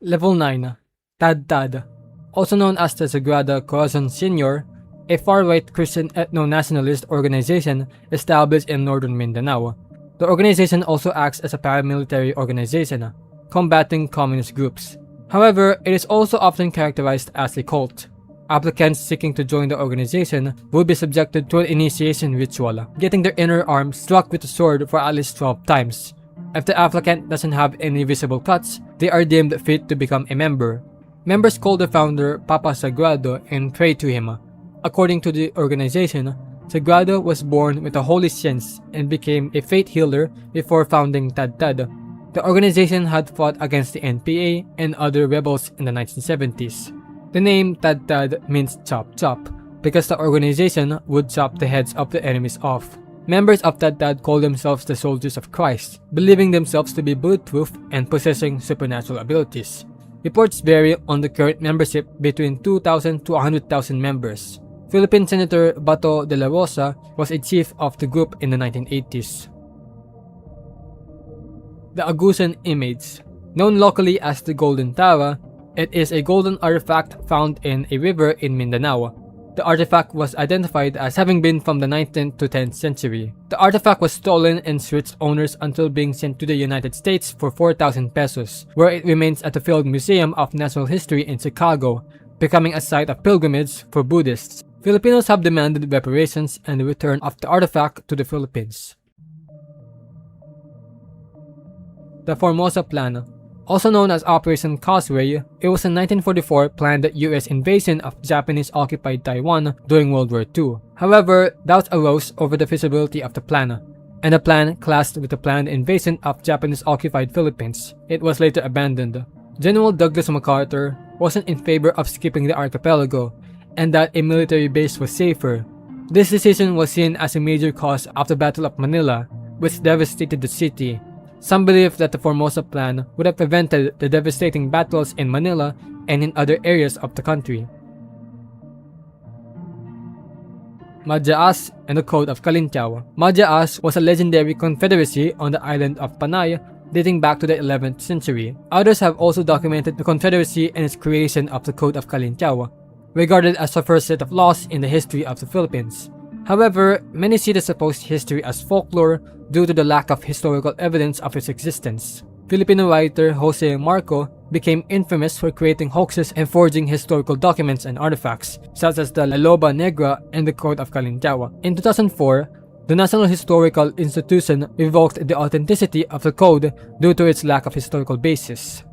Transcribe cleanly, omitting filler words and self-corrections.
Level 9. Tad, also known as the Sagrada Corazon Senior, a far-right Christian ethno-nationalist organization established in northern Mindanao. The organization also acts as a paramilitary organization, combating communist groups. However, it is also often characterized as a cult. Applicants seeking to join the organization will be subjected to an initiation ritual, getting their inner arm struck with a sword for at least 12 times. If the applicant doesn't have any visible cuts, they are deemed fit to become a member. Members call the founder Papa Sagrado and pray to him. According to the organization, Sagrado was born with a holy sense and became a faith healer before founding Tad. The organization had fought against the NPA and other rebels in the 1970s. The name Tad means chop chop because the organization would chop the heads of the enemies off. Members of Tad call themselves the Soldiers of Christ, believing themselves to be bulletproof and possessing supernatural abilities. Reports vary on the current membership between 2,000 to 100,000 members. Philippine Senator Bato de la Rosa was a chief of the group in the 1980s. The Agusan Image. Known locally as the Golden Tara, it is a golden artifact found in a river in Mindanao. The artifact was identified as having been from the 19th to 10th century. The artifact was stolen and switched owners until being sent to the United States for 4,000 pesos, where it remains at the Field Museum of Natural History in Chicago, becoming a site of pilgrimage for Buddhists. Filipinos have demanded reparations and the return of the artifact to the Philippines. The Formosa Plan. Also known as Operation Causeway, it was a 1944 planned US invasion of Japanese-occupied Taiwan during World War II. However, doubts arose over the feasibility of the plan, and the plan clashed with the planned invasion of Japanese-occupied Philippines. It was later abandoned. General Douglas MacArthur wasn't in favor of skipping the archipelago, and that a military base was safer. This decision was seen as a major cause of the Battle of Manila, which devastated the city. Some believe that the Formosa Plan would have prevented the devastating battles in Manila and in other areas of the country. Madyaas and the Code of Calintiao. Madyaas was a legendary confederacy on the island of Panay dating back to the 11th century. Others have also documented the confederacy and its creation of the Code of Calintiao, regarded as the first set of laws in the history of the Philippines. However, many see the supposed history as folklore due to the lack of historical evidence of its existence. Filipino writer Jose Marco became infamous for creating hoaxes and forging historical documents and artifacts, such as the La Loba Negra and the Code of Calintiao. In 2004, the National Historical Institution revoked the authenticity of the code due to its lack of historical basis.